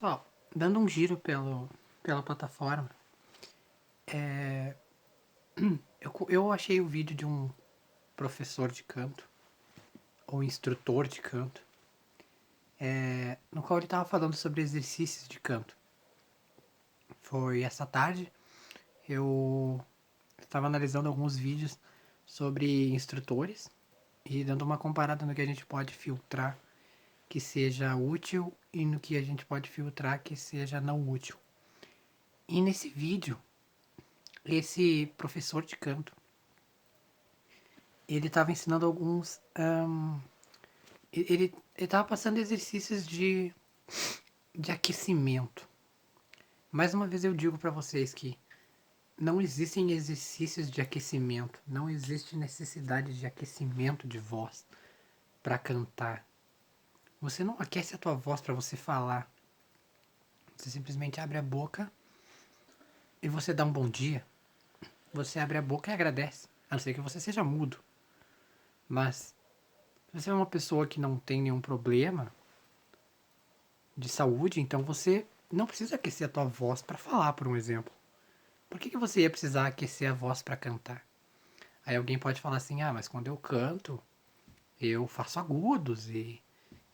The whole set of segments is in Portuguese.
Ó, dando um giro pela plataforma, é, eu achei o vídeo de um professor de canto, ou instrutor de canto, no qual ele estava falando sobre exercícios de canto. Foi essa tarde, eu estava analisando alguns vídeos sobre instrutores e dando uma comparada no que a gente pode filtrar que seja útil e no que a gente pode filtrar que seja não útil. E nesse vídeo, esse professor de canto, ele estava ensinando alguns. Ele estava passando exercícios de aquecimento. Mais uma vez eu digo para vocês que não existem exercícios de aquecimento. Não existe necessidade de aquecimento de voz para cantar. Você não aquece a tua voz para você falar. Você simplesmente abre a boca e você dá um bom dia. Você abre a boca e agradece. A não ser que você seja mudo. Mas se você é uma pessoa que não tem nenhum problema de saúde, então você não precisa aquecer a tua voz para falar, por um exemplo. Por que você ia precisar aquecer a voz para cantar? Aí alguém pode falar assim: ah, mas quando eu canto, eu faço agudos e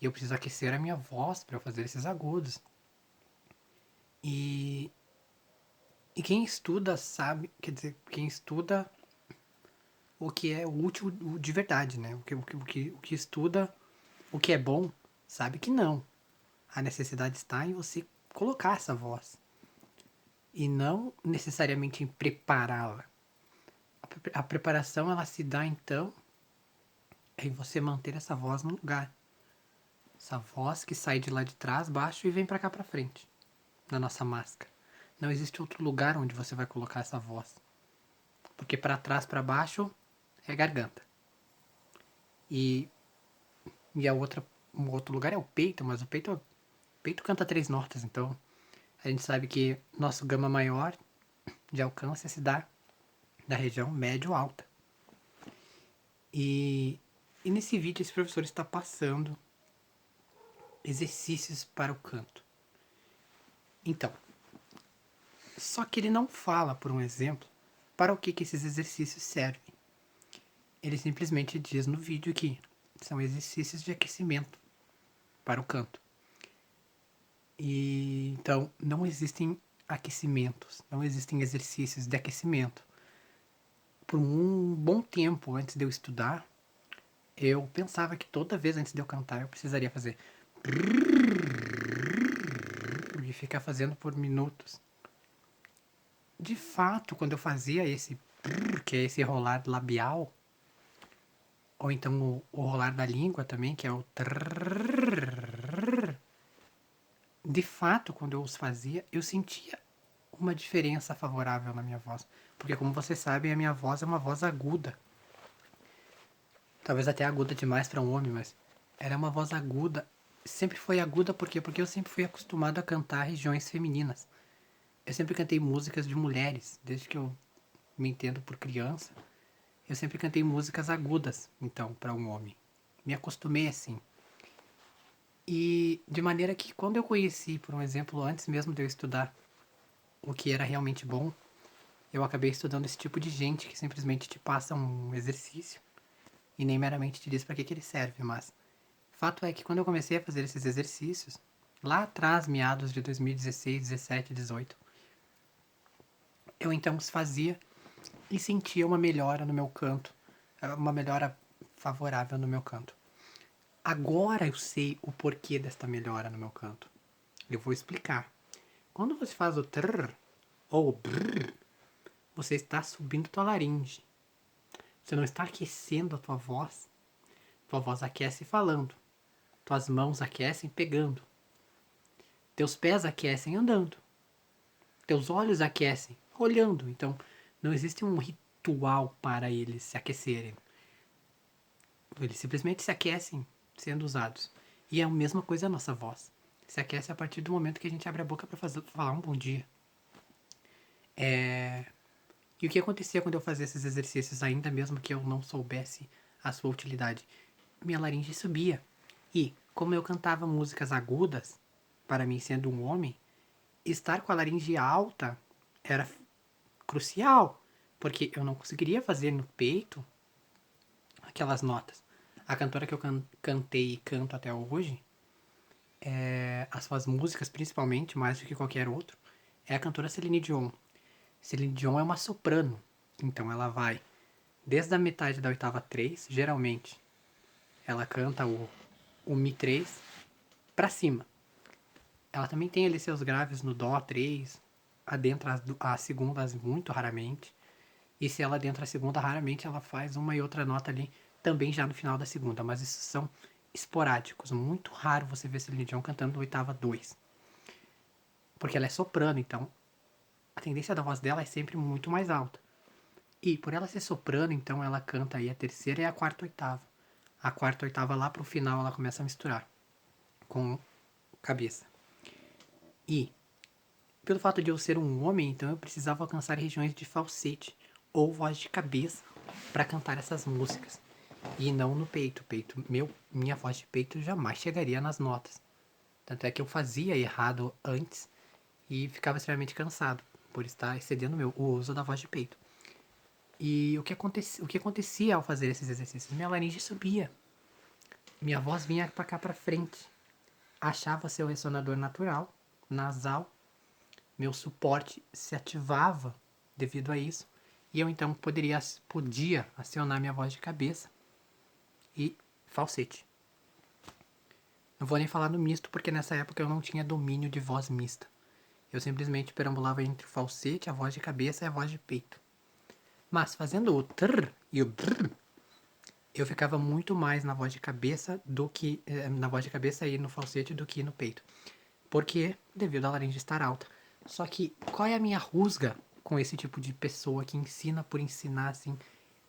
eu preciso aquecer a minha voz para eu fazer esses agudos. E, e quem estuda sabe, quer dizer, quem estuda o que é útil de verdade, né? O que estuda o que é bom, sabe que não. A necessidade está em você colocar essa voz e não necessariamente em prepará-la. A preparação ela se dá então em você manter essa voz no lugar. Essa voz que sai de lá de trás, baixo e vem para cá para frente, na nossa máscara. Não existe outro lugar onde você vai colocar essa voz. Porque para trás, para baixo é garganta. E e um outro lugar é o peito, mas o peito canta três notas, então a gente sabe que nosso gama maior de alcance se dá da região médio-alta. E nesse vídeo esse professor está passando exercícios para o canto. Então, só que ele não fala, por um exemplo, para o que esses exercícios servem. Ele simplesmente diz no vídeo que são exercícios de aquecimento para o canto. E então não existem aquecimentos, não existem exercícios de aquecimento. Por um bom tempo antes de eu estudar, eu pensava que toda vez antes de eu cantar eu precisaria fazer e ficar fazendo por minutos. De fato, quando eu fazia esse que é esse rolar labial, ou então o rolar da língua também, que é o de fato, quando eu os fazia, eu sentia uma diferença favorável na minha voz. Porque, como vocês sabem, a minha voz é uma voz aguda. Talvez até aguda demais para um homem, mas era uma voz aguda. Sempre foi aguda por quê? Porque eu sempre fui acostumado a cantar regiões femininas. Eu sempre cantei músicas de mulheres, desde que eu me entendo por criança. Eu sempre cantei músicas agudas, então, para um homem. Me acostumei assim. E de maneira que quando eu conheci, por um exemplo, antes mesmo de eu estudar o que era realmente bom, eu acabei estudando esse tipo de gente que simplesmente te passa um exercício e nem meramente te diz para que ele serve, mas fato é que quando eu comecei a fazer esses exercícios, lá atrás, meados de 2016, 17, 18, eu então os fazia e sentia uma melhora no meu canto, uma melhora favorável no meu canto. Agora eu sei o porquê desta melhora no meu canto. Eu vou explicar. Quando você faz o trrr ou o brrr, você está subindo tua laringe. Você não está aquecendo a tua voz. Tua voz aquece falando. Tuas mãos aquecem pegando. Teus pés aquecem andando. Teus olhos aquecem olhando. Então, não existe um ritual para eles se aquecerem. Eles simplesmente se aquecem sendo usados. E é a mesma coisa a nossa voz. Se aquece a partir do momento que a gente abre a boca para falar um bom dia. E o que acontecia quando eu fazia esses exercícios, ainda mesmo que eu não soubesse a sua utilidade? Minha laringe subia. E, como eu cantava músicas agudas, para mim sendo um homem, estar com a laringe alta era crucial, porque eu não conseguiria fazer no peito aquelas notas. A cantora que eu cantei e canto até hoje, as suas músicas principalmente, mais do que qualquer outro, é a cantora Celine Dion. Celine Dion é uma soprano, então ela vai desde a metade da oitava 3, geralmente ela canta o Mi 3 pra cima. Ela também tem ali seus graves no Dó 3, adentra as segundas muito raramente. E se ela adentra a segunda, raramente ela faz uma e outra nota ali, também já no final da segunda. Mas isso são esporádicos. Muito raro você ver Celine Dion cantando oitava 2. Porque ela é soprano, então a tendência da voz dela é sempre muito mais alta. E por ela ser soprano, então ela canta aí a terceira e a quarta oitava. A quarta oitava lá pro final ela começa a misturar com cabeça. E pelo fato de eu ser um homem, então eu precisava alcançar regiões de falsete ou voz de cabeça para cantar essas músicas. E não no peito. Minha voz de peito jamais chegaria nas notas. Tanto é que eu fazia errado antes e ficava extremamente cansado por estar excedendo o uso da voz de peito. E o que acontecia ao fazer esses exercícios? Minha laringe subia. Minha voz vinha para cá para frente. Achava seu ressonador natural, nasal. Meu suporte se ativava devido a isso. E eu então podia acionar minha voz de cabeça e falsete. Não vou nem falar no misto, porque nessa época eu não tinha domínio de voz mista. Eu simplesmente perambulava entre o falsete, a voz de cabeça e a voz de peito. Mas fazendo o trrr e o brrr, eu ficava muito mais na voz de cabeça do que na voz de cabeça e no falsete do que no peito. Porque devido à laringe estar alta. Só que qual é a minha rusga com esse tipo de pessoa que ensina por ensinar assim?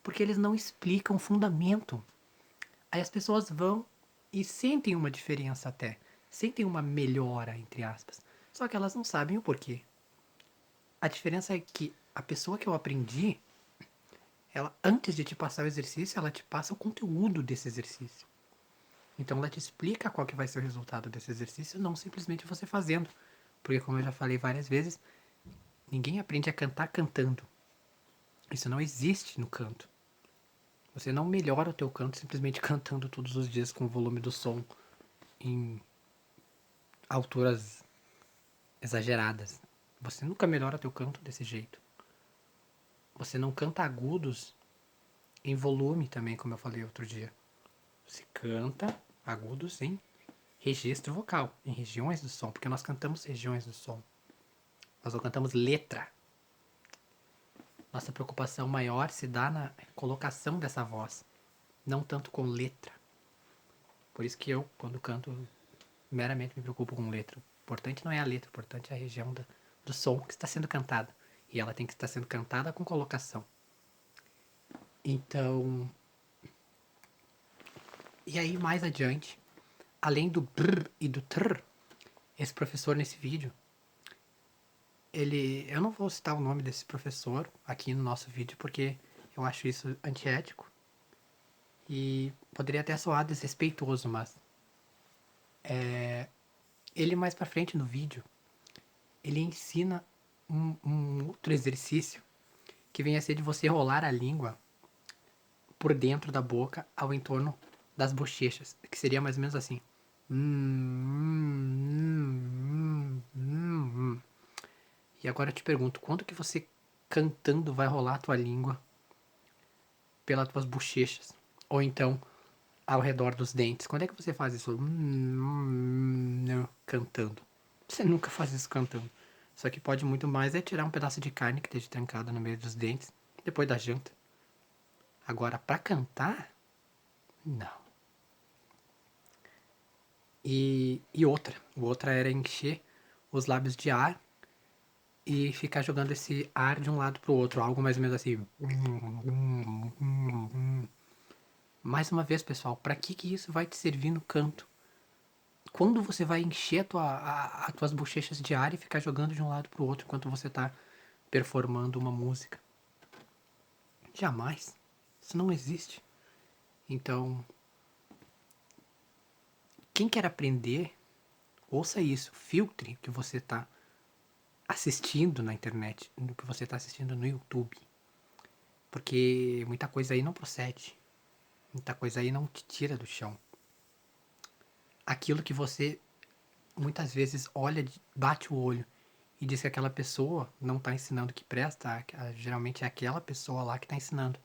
Porque eles não explicam o fundamento. Aí as pessoas vão e sentem uma diferença até. Sentem uma melhora, entre aspas. Só que elas não sabem o porquê. A diferença é que a pessoa que eu aprendi, ela antes de te passar o exercício, ela te passa o conteúdo desse exercício. Então ela te explica qual que vai ser o resultado desse exercício, não simplesmente você fazendo. Porque como eu já falei várias vezes, ninguém aprende a cantar cantando. Isso não existe no canto. Você não melhora o teu canto simplesmente cantando todos os dias com o volume do som em alturas exageradas. Você nunca melhora teu canto desse jeito. Você não canta agudos em volume também, como eu falei outro dia. Você canta agudos em registro vocal, em regiões do som, porque nós cantamos regiões do som. Nós não cantamos letra. Nossa preocupação maior se dá na colocação dessa voz, não tanto com letra. Por isso que eu, quando canto, meramente me preocupo com letra. O importante não é a letra, o importante é a região do som que está sendo cantada. E ela tem que estar sendo cantada com colocação. Então. E aí, mais adiante, além do brr e do trr, esse professor nesse vídeo, eu não vou citar o nome desse professor aqui no nosso vídeo, porque eu acho isso antiético. E poderia até soar desrespeitoso, mas ele mais pra frente no vídeo, ele ensina um outro exercício que vem a ser de você rolar a língua por dentro da boca ao entorno das bochechas, que seria mais ou menos assim. E agora eu te pergunto, quando que você cantando vai rolar a tua língua pelas tuas bochechas? Ou então ao redor dos dentes? Quando é que você faz isso? Cantando. Você nunca faz isso cantando. Só que pode muito mais é tirar um pedaço de carne que esteja trancada no meio dos dentes depois da janta. Agora, pra cantar, não. E outra era encher os lábios de ar e ficar jogando esse ar de um lado pro outro, algo mais ou menos assim. Mais uma vez, pessoal, para que isso vai te servir no canto? Quando você vai encher as tuas bochechas de ar e ficar jogando de um lado pro outro enquanto você tá performando uma música? Jamais. Isso não existe. Então, quem quer aprender Ouça isso, filtre o que você está assistindo na internet, no que você está assistindo no YouTube. Porque muita coisa aí não procede. Muita coisa aí não te tira do chão. Aquilo que você muitas vezes olha, bate o olho e diz que aquela pessoa não está ensinando o que presta, geralmente é aquela pessoa lá que está ensinando.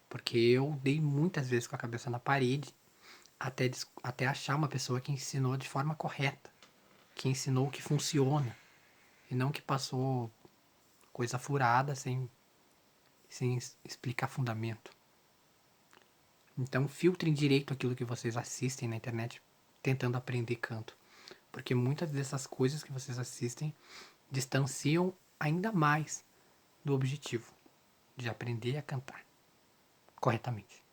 Porque eu dei muitas vezes com a cabeça na parede até achar uma pessoa que ensinou de forma correta, que ensinou o que funciona, e não que passou coisa furada sem explicar fundamento. Então filtrem direito aquilo que vocês assistem na internet tentando aprender canto. Porque muitas dessas coisas que vocês assistem distanciam ainda mais do objetivo de aprender a cantar corretamente.